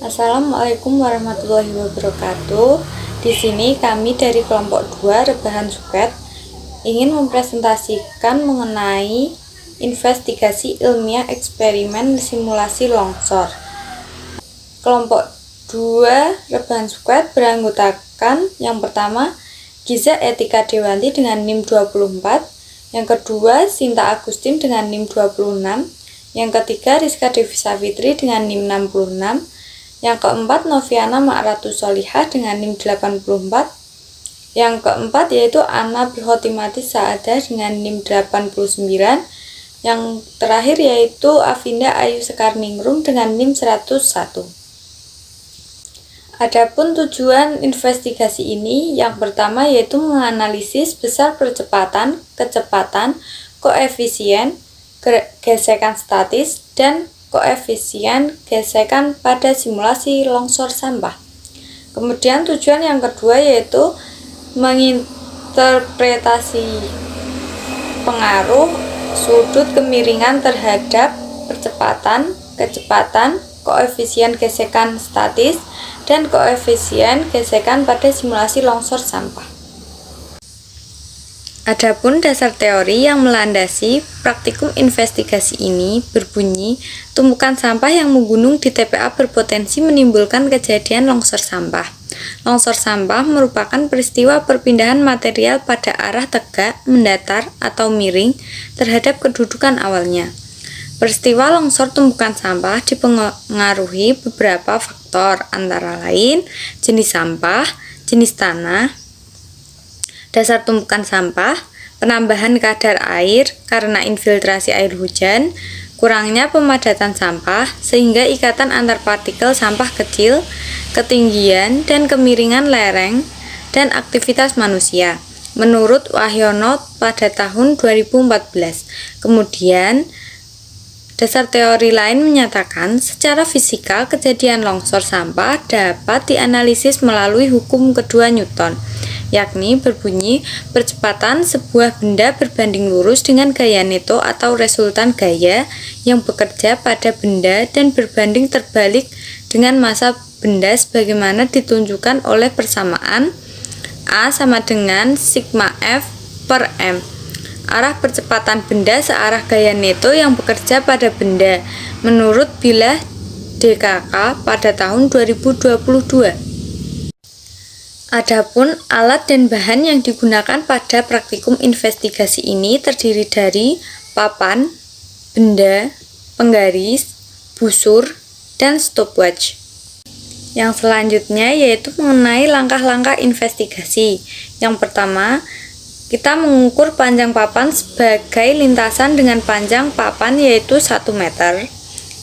Assalamualaikum warahmatullahi wabarakatuh. Di sini kami dari kelompok 2 Rebahan Suket ingin mempresentasikan mengenai investigasi ilmiah eksperimen simulasi longsor. Kelompok 2 Rebahan Suket beranggotakan yang pertama Giza Etika Dewanti dengan NIM 24, yang kedua Sinta Agustin dengan NIM 26, yang ketiga Rizka Devi Savitri dengan NIM 66, yang keempat Noviana Ma'ratu Solihah dengan NIM 84, yang keempat yaitu Ana Bihotimati Saadah dengan NIM 89, yang terakhir yaitu Avinda Ayu Sekarningrum dengan NIM 101. Adapun tujuan investigasi ini yang pertama yaitu menganalisis besar percepatan, kecepatan, koefisien, gesekan statis, dan koefisien gesekan pada simulasi longsor sampah. Kemudian tujuan yang kedua yaitu menginterpretasi pengaruh sudut kemiringan terhadap percepatan, kecepatan, koefisien gesekan statis, dan koefisien gesekan pada simulasi longsor sampah. Adapun dasar teori yang melandasi praktikum investigasi ini berbunyi, tumpukan sampah yang menggunung di TPA berpotensi menimbulkan kejadian longsor sampah. Longsor sampah merupakan peristiwa perpindahan material pada arah tegak, mendatar, atau miring terhadap kedudukan awalnya. Peristiwa longsor tumpukan sampah dipengaruhi beberapa faktor, antara lain jenis sampah, jenis tanah, dasar tumpukan sampah, penambahan kadar air karena infiltrasi air hujan, kurangnya pemadatan sampah sehingga ikatan antar partikel sampah kecil, ketinggian dan kemiringan lereng, dan aktivitas manusia. Menurut Wahyono pada tahun 2014. Kemudian, dasar teori lain menyatakan secara fisika kejadian longsor sampah dapat dianalisis melalui hukum kedua Newton, yakni berbunyi percepatan sebuah benda berbanding lurus dengan gaya neto atau resultan gaya yang bekerja pada benda dan berbanding terbalik dengan massa benda sebagaimana ditunjukkan oleh persamaan A sama dengan sigma F per M. Arah percepatan benda searah gaya neto yang bekerja pada benda menurut bilah DKK pada tahun 2022. Adapun alat dan bahan yang digunakan pada praktikum investigasi ini terdiri dari papan, benda, penggaris, busur, dan stopwatch. Yang selanjutnya yaitu mengenai langkah-langkah investigasi. Yang pertama, kita mengukur panjang papan sebagai lintasan dengan panjang papan yaitu 1 meter.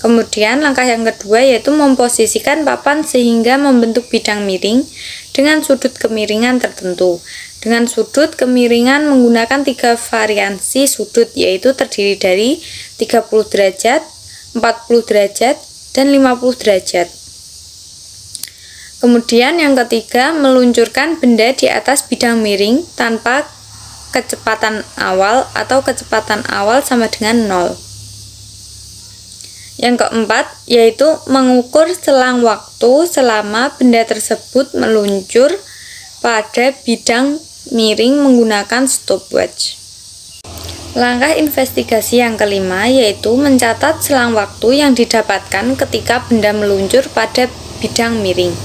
Kemudian langkah yang kedua yaitu memposisikan papan sehingga membentuk bidang miring dengan sudut kemiringan tertentu. Dengan sudut kemiringan menggunakan 3 variansi sudut yaitu terdiri dari 30 derajat, 40 derajat, dan 50 derajat. Kemudian yang ketiga meluncurkan benda di atas bidang miring tanpa kecepatan awal atau kecepatan awal sama dengan 0. Yang keempat yaitu mengukur selang waktu selama benda tersebut meluncur pada bidang miring menggunakan stopwatch. Langkah investigasi yang kelima yaitu mencatat selang waktu yang didapatkan ketika benda meluncur pada bidang miring.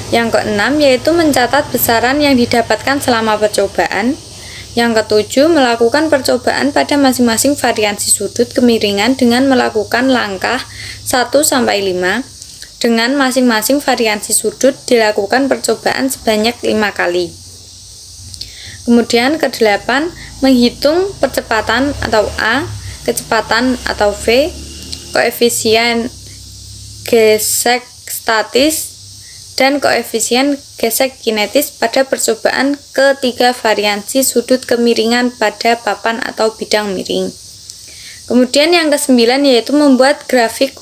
Yang keenam yaitu mencatat besaran yang didapatkan selama percobaan. Yang ketujuh, melakukan percobaan pada masing-masing variansi sudut kemiringan dengan melakukan langkah 1-5 dengan masing-masing variansi sudut dilakukan percobaan sebanyak 5 kali. Kemudian ke-8, menghitung percepatan atau A, kecepatan atau V, koefisien gesek statis, dan koefisien gesek kinetis pada percobaan ketiga variansi sudut kemiringan pada papan atau bidang miring. Kemudian yang ke-9 yaitu membuat grafik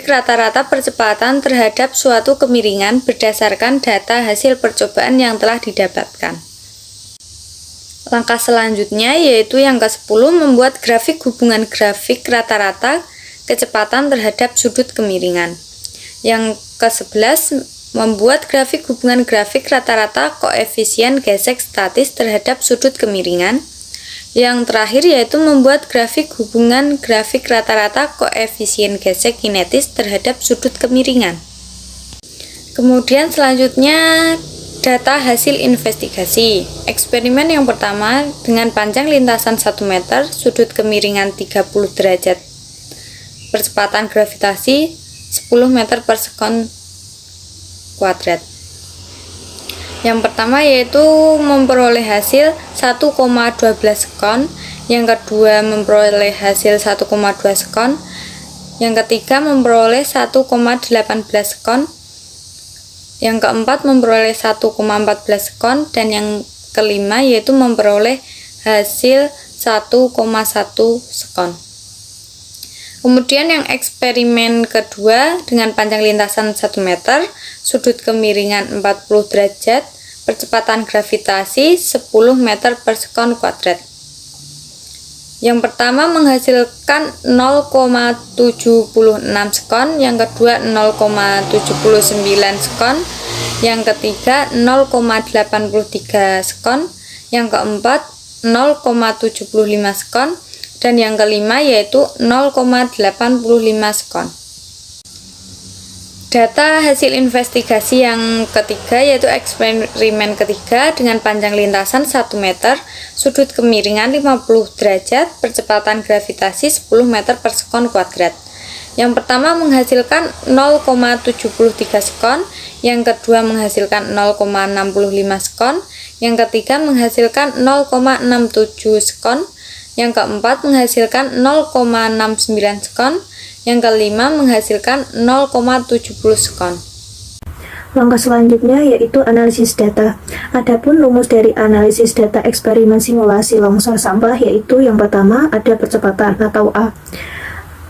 rata-rata percepatan terhadap suatu kemiringan berdasarkan data hasil percobaan yang telah didapatkan. Langkah selanjutnya yaitu yang ke-10 membuat grafik hubungan grafik rata-rata kecepatan terhadap sudut kemiringan. Yang ke-11, membuat grafik hubungan grafik rata-rata koefisien gesek statis terhadap sudut kemiringan. Yang terakhir yaitu membuat grafik hubungan grafik rata-rata koefisien gesek kinetis terhadap sudut kemiringan. Kemudian selanjutnya data hasil investigasi. Eksperimen yang pertama dengan panjang lintasan 1 meter, sudut kemiringan 30 derajat, percepatan gravitasi 10 meter per sekon kuadrat. Yang pertama yaitu memperoleh hasil 1,12 sekon, yang kedua memperoleh hasil 1,2 sekon, yang ketiga memperoleh 1,18 sekon, yang keempat memperoleh 1,14 sekon, dan yang kelima yaitu memperoleh hasil 1,1 sekon. Kemudian yang eksperimen kedua dengan panjang lintasan 1 meter, sudut kemiringan 40 derajat, percepatan gravitasi 10 meter per sekon kuadrat. Yang pertama menghasilkan 0,76 sekon, yang kedua 0,79 sekon, yang ketiga 0,83 sekon, yang keempat 0,75 sekon, dan yang kelima yaitu 0,85 sekon. Data hasil investigasi yang ketiga yaitu eksperimen ketiga dengan panjang lintasan 1 meter, sudut kemiringan 50 derajat, percepatan gravitasi 10 meter per sekon kuadrat. Yang pertama menghasilkan 0,73 sekon, yang kedua menghasilkan 0,65 sekon, yang ketiga menghasilkan 0,67 sekon, yang keempat menghasilkan 0,69 sekon, yang kelima menghasilkan 0,70 sekon. Langkah selanjutnya yaitu analisis data. Adapun rumus dari analisis data eksperimen simulasi longsor sampah yaitu yang pertama ada percepatan atau A.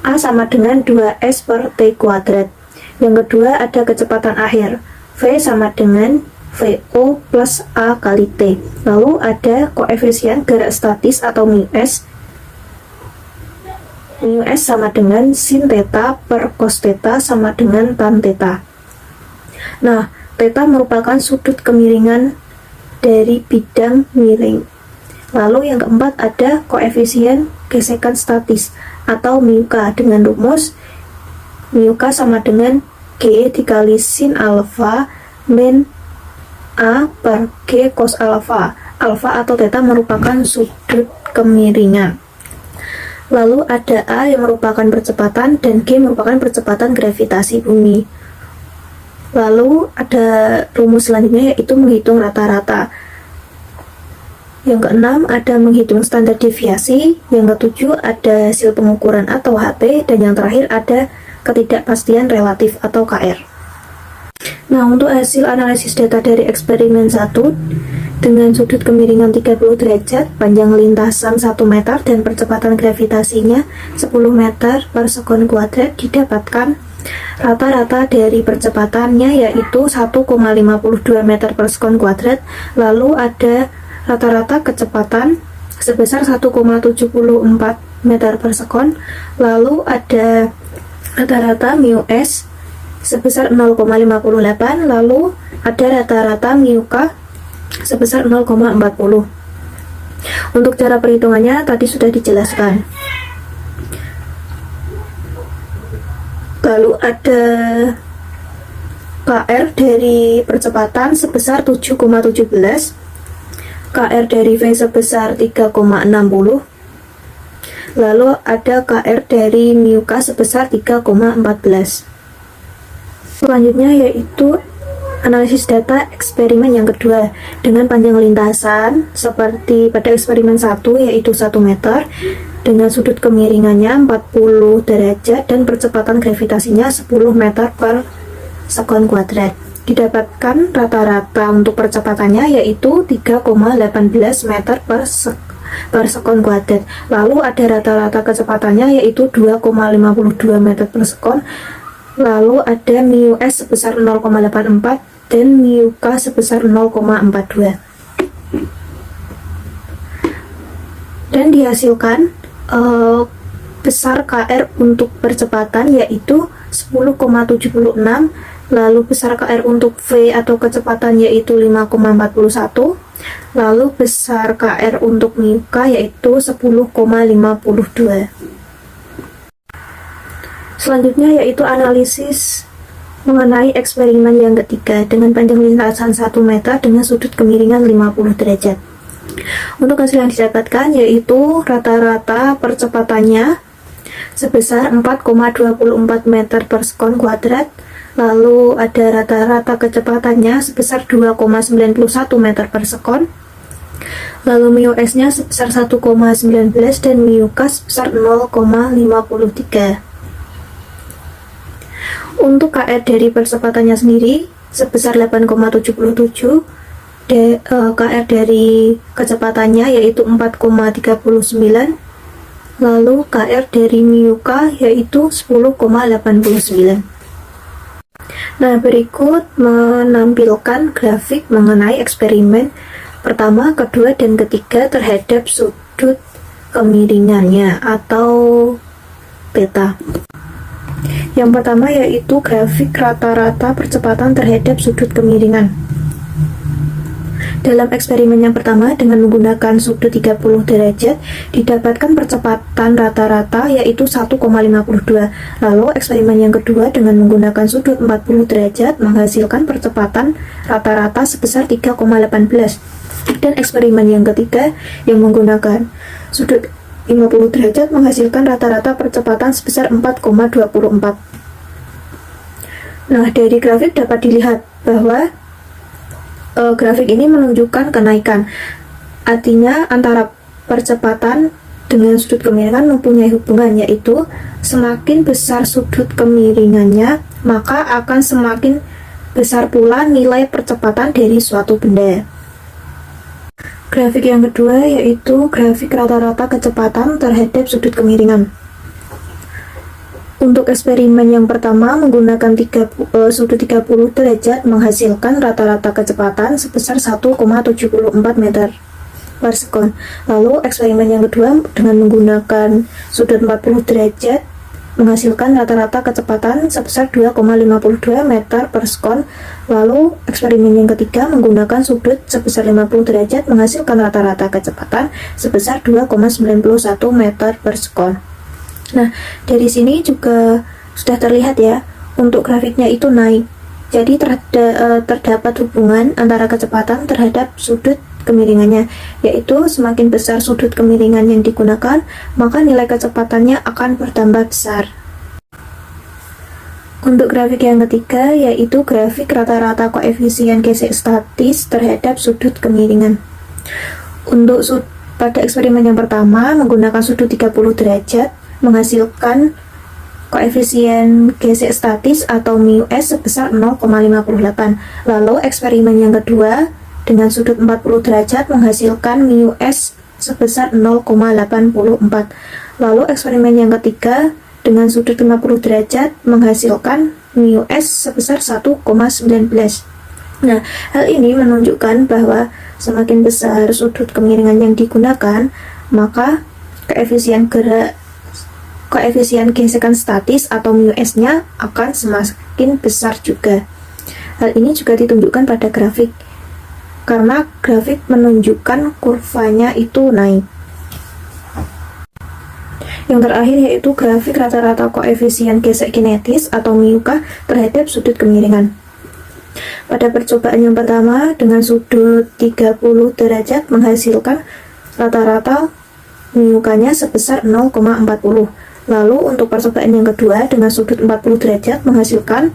A sama dengan 2S per T kuadrat. Yang kedua ada kecepatan akhir. V sama dengan VO plus A kali T. Lalu ada koefisien gerak statis atau μs. μs sama dengan sin theta per cos theta sama dengan tan theta. Nah, theta merupakan sudut kemiringan dari bidang miring. Lalu yang keempat ada koefisien gesekan statis atau μk dengan rumus μk sama dengan G dikali sin alfa min A per G cos alfa. Alfa atau theta merupakan sudut kemiringan. Lalu ada A yang merupakan percepatan dan G merupakan percepatan gravitasi bumi. Lalu ada rumus selanjutnya yaitu menghitung rata-rata. Yang keenam ada menghitung standar deviasi. Yang ketujuh ada hasil pengukuran atau HT. Dan yang terakhir ada ketidakpastian relatif atau KR. Nah, untuk hasil analisis data dari eksperimen 1 dengan sudut kemiringan 30 derajat, panjang lintasan 1 meter, dan percepatan gravitasinya 10 meter per sekon kuadrat didapatkan rata-rata dari percepatannya yaitu 1,52 meter per sekon kuadrat. Lalu ada rata-rata kecepatan sebesar 1,74 meter per sekon. Lalu ada rata-rata μs sebesar 0,58. Lalu ada rata-rata μk sebesar 0,40. Untuk cara perhitungannya tadi sudah dijelaskan. Lalu ada KR dari percepatan sebesar 7,17, KR dari V sebesar 3,60, lalu ada KR dari μk sebesar 3,14. Selanjutnya yaitu analisis data eksperimen yang kedua dengan panjang lintasan seperti pada eksperimen 1 yaitu 1 meter dengan sudut kemiringannya 40 derajat dan percepatan gravitasinya 10 meter per sekon kuadrat. Didapatkan rata-rata untuk percepatannya yaitu 3,18 meter per sekon kuadrat. Lalu ada rata-rata kecepatannya yaitu 2,52 meter per sekon. Lalu ada μs sebesar 0,84 dan μk sebesar 0,42. Dan dihasilkan besar KR untuk percepatan yaitu 10,76, lalu besar KR untuk V atau kecepatan yaitu 5,41, lalu besar KR untuk mu K yaitu 10,52. Selanjutnya yaitu analisis mengenai eksperimen yang ketiga dengan panjang lintasan 1 meter dengan sudut kemiringan 50 derajat. Untuk hasil yang didapatkan yaitu rata-rata percepatannya sebesar 4,24 meter per sekon kuadrat, lalu ada rata-rata kecepatannya sebesar 2,91 meter per sekon, lalu mu s nya sebesar 1,19 dan mu k sebesar 0,53. Untuk KR dari percepatannya sendiri sebesar 8,77, KR dari kecepatannya yaitu 4,39, lalu KR dari mu K yaitu 10,89. Nah, berikut menampilkan grafik mengenai eksperimen pertama, kedua, dan ketiga terhadap sudut kemiringannya atau peta. Yang pertama yaitu grafik rata-rata percepatan terhadap sudut kemiringan. Dalam eksperimen yang pertama dengan menggunakan sudut 30 derajat didapatkan percepatan rata-rata yaitu 1,52. Lalu eksperimen yang kedua dengan menggunakan sudut 40 derajat menghasilkan percepatan rata-rata sebesar 3,18. Dan eksperimen yang ketiga yang menggunakan sudut 50 derajat menghasilkan rata-rata percepatan sebesar 4,24. Nah, dari grafik dapat dilihat bahwa grafik ini menunjukkan kenaikan. Artinya antara percepatan dengan sudut kemiringan mempunyai hubungan, yaitu semakin besar sudut kemiringannya maka akan semakin besar pula nilai percepatan dari suatu benda. Grafik yang kedua yaitu grafik rata-rata kecepatan terhadap sudut kemiringan. Untuk eksperimen yang pertama menggunakan sudut 30 derajat menghasilkan rata-rata kecepatan sebesar 1,74 meter per sekon. Lalu eksperimen yang kedua dengan menggunakan sudut 40 derajat menghasilkan rata-rata kecepatan sebesar 2,52 meter per sekon. Lalu eksperimen yang ketiga menggunakan sudut sebesar 50 derajat menghasilkan rata-rata kecepatan sebesar 2,91 meter per sekon. Nah, dari sini juga sudah terlihat ya, untuk grafiknya itu naik. Jadi terdapat hubungan antara kecepatan terhadap sudut kemiringannya, yaitu semakin besar sudut kemiringan yang digunakan, maka nilai kecepatannya akan bertambah besar. Untuk grafik yang ketiga, yaitu grafik rata-rata koefisien gesek statis terhadap sudut kemiringan. Untuk pada eksperimen yang pertama menggunakan sudut 30 derajat menghasilkan koefisien gesek statis atau mu s sebesar 0,58. Lalu eksperimen yang kedua dengan sudut 40 derajat menghasilkan mu s sebesar 0,84. Lalu eksperimen yang ketiga dengan sudut 50 derajat menghasilkan mu s sebesar 1,19. Nah, hal ini menunjukkan bahwa semakin besar sudut kemiringan yang digunakan, maka koefisien gesekan statis atau mu s-nya akan semakin besar juga. Hal ini juga ditunjukkan pada grafik, karena grafik menunjukkan kurvanya itu naik. Yang terakhir yaitu grafik rata-rata koefisien gesek kinetis atau mu k terhadap sudut kemiringan. Pada percobaan yang pertama dengan sudut 30 derajat menghasilkan rata-rata mu k-nya sebesar 0,40. Lalu untuk percobaan yang kedua dengan sudut 40 derajat menghasilkan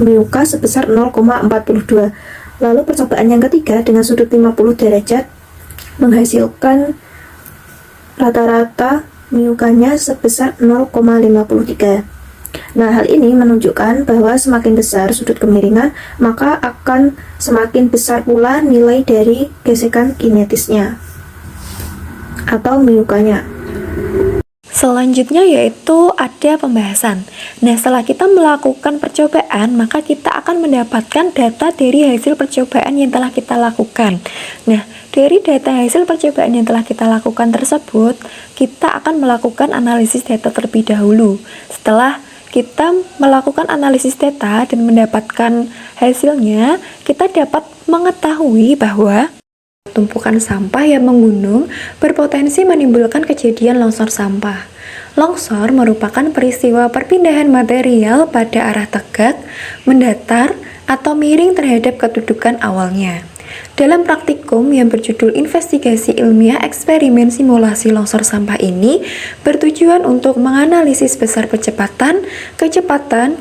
mu k sebesar 0,42. Lalu percobaan yang ketiga dengan sudut 50 derajat menghasilkan rata-rata mu k-nya sebesar 0,53. Nah, hal ini menunjukkan bahwa semakin besar sudut kemiringan, maka akan semakin besar pula nilai dari gesekan kinetisnya atau mu k-nya. Selanjutnya yaitu ada pembahasan. Nah, setelah kita melakukan percobaan, maka kita akan mendapatkan data dari hasil percobaan yang telah kita lakukan. Nah, dari data hasil percobaan yang telah kita lakukan tersebut, kita akan melakukan analisis data terlebih dahulu. Setelah kita melakukan analisis data dan mendapatkan hasilnya, kita dapat mengetahui bahwa tumpukan sampah yang menggunung berpotensi menimbulkan kejadian longsor sampah. Longsor merupakan peristiwa perpindahan material pada arah tegak, mendatar, atau miring terhadap kedudukan awalnya. Dalam praktikum yang berjudul Investigasi Ilmiah Eksperimen Simulasi Longsor Sampah ini bertujuan untuk menganalisis besar kecepatan,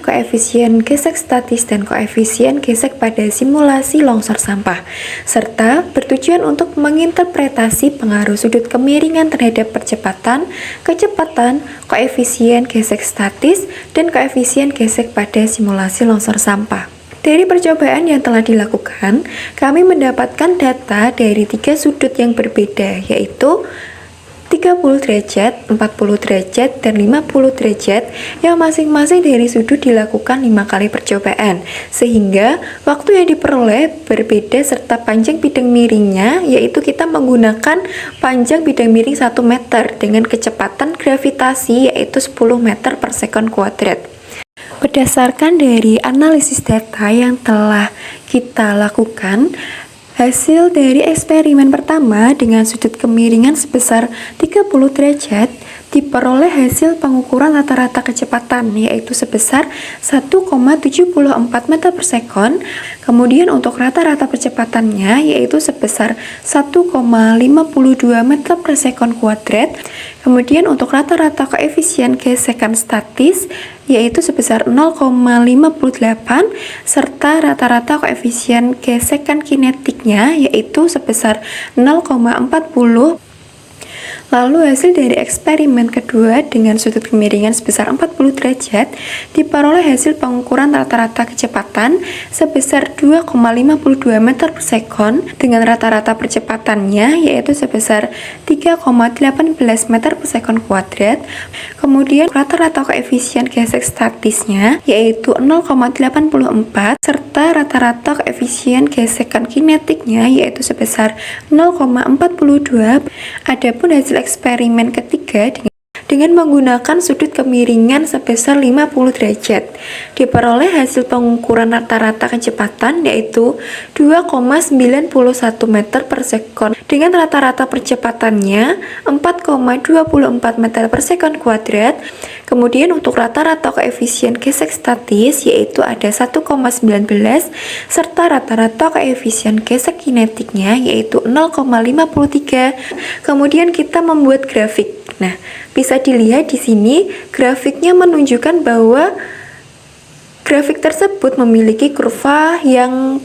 koefisien gesek statis, dan koefisien gesek pada simulasi longsor sampah, serta bertujuan untuk menginterpretasi pengaruh sudut kemiringan terhadap kecepatan, koefisien gesek statis, dan koefisien gesek pada simulasi longsor sampah. Dari percobaan yang telah dilakukan, kami mendapatkan data dari 3 sudut yang berbeda, yaitu 30 derajat, 40 derajat, dan 50 derajat yang masing-masing dari sudut dilakukan 5 kali percobaan, sehingga waktu yang diperoleh berbeda serta panjang bidang miringnya, yaitu kita menggunakan panjang bidang miring 1 meter dengan kecepatan gravitasi yaitu 10 meter per sekon kuadrat. Berdasarkan dari analisis data yang telah kita lakukan, hasil dari eksperimen pertama dengan sudut kemiringan sebesar 30 derajat diperoleh hasil pengukuran rata-rata kecepatan yaitu sebesar 1,74 meter per sekon. Kemudian untuk rata-rata percepatannya yaitu sebesar 1,52 meter per sekon kuadrat. Kemudian untuk rata-rata koefisien gesekan statis yaitu sebesar 0,58 serta rata-rata koefisien gesekan kinetiknya yaitu sebesar 0,40. Lalu hasil dari eksperimen kedua dengan sudut kemiringan sebesar 40 derajat diperoleh hasil pengukuran rata-rata kecepatan sebesar 2,52 meter per sekon dengan rata-rata percepatannya yaitu sebesar 3,18 meter per sekon kuadrat. Kemudian rata-rata koefisien gesek statisnya yaitu 0,84 serta rata-rata koefisien gesekan kinetiknya yaitu sebesar 0,42. Adapun hasil eksperimen ketiga dengan menggunakan sudut kemiringan sebesar 50 derajat diperoleh hasil pengukuran rata-rata kecepatan yaitu 2,91 meter per sekon dengan rata-rata percepatannya 4,24 meter per sekon kuadrat. Kemudian untuk rata-rata koefisien gesek statis yaitu ada 1,19 serta rata-rata koefisien gesek kinetiknya yaitu 0,53. Kemudian kita membuat grafik. Nah, bisa dilihat di sini grafiknya menunjukkan bahwa grafik tersebut memiliki kurva yang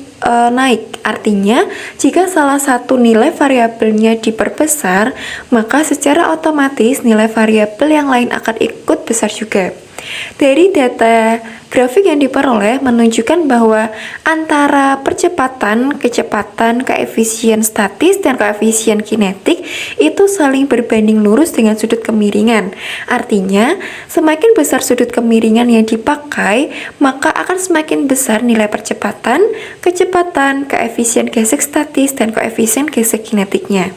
naik. Artinya, jika salah satu nilai variabelnya diperbesar, maka secara otomatis nilai variabel yang lain akan ikut besar juga. Dari data grafik yang diperoleh menunjukkan bahwa antara percepatan, kecepatan, koefisien statis, dan koefisien kinetik itu saling berbanding lurus dengan sudut kemiringan. Artinya, semakin besar sudut kemiringan yang dipakai, maka akan semakin besar nilai percepatan, kecepatan, koefisien gesek statis, dan koefisien gesek kinetiknya.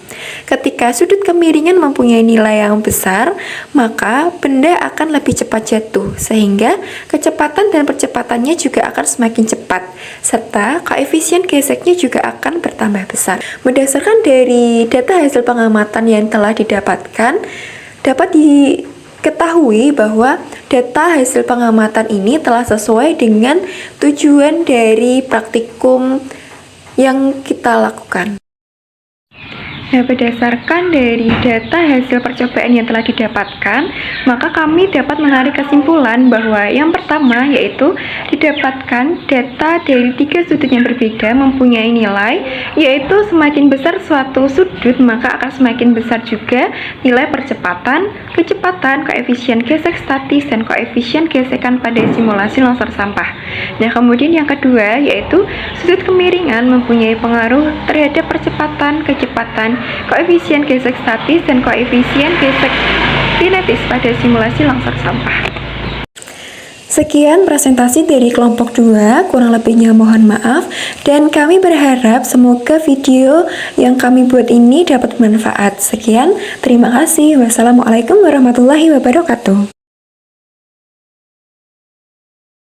Ketika sudut kemiringan mempunyai nilai yang besar, maka benda akan lebih cepat jatuh, sehingga kecepatan dan percepatannya juga akan semakin cepat, serta koefisien geseknya juga akan bertambah besar. Berdasarkan dari data hasil pengamatan yang telah didapatkan, dapat diketahui bahwa data hasil pengamatan ini telah sesuai dengan tujuan dari praktikum yang kita lakukan. Nah, berdasarkan dari data hasil percobaan yang telah didapatkan, maka kami dapat menarik kesimpulan bahwa yang pertama yaitu didapatkan data dari 3 sudut yang berbeda mempunyai nilai, yaitu semakin besar suatu sudut maka akan semakin besar juga nilai percepatan, kecepatan, koefisien gesek statis, dan koefisien gesekan pada simulasi longsor sampah. Nah, kemudian yang kedua yaitu sudut kemiringan mempunyai pengaruh terhadap percepatan, kecepatan, koefisien gesek statis, dan koefisien gesek kinetis pada simulasi longsor sampah. Sekian presentasi dari kelompok 2, kurang lebihnya mohon maaf, dan kami berharap semoga video yang kami buat ini dapat bermanfaat. Sekian, terima kasih. Wassalamualaikum warahmatullahi wabarakatuh.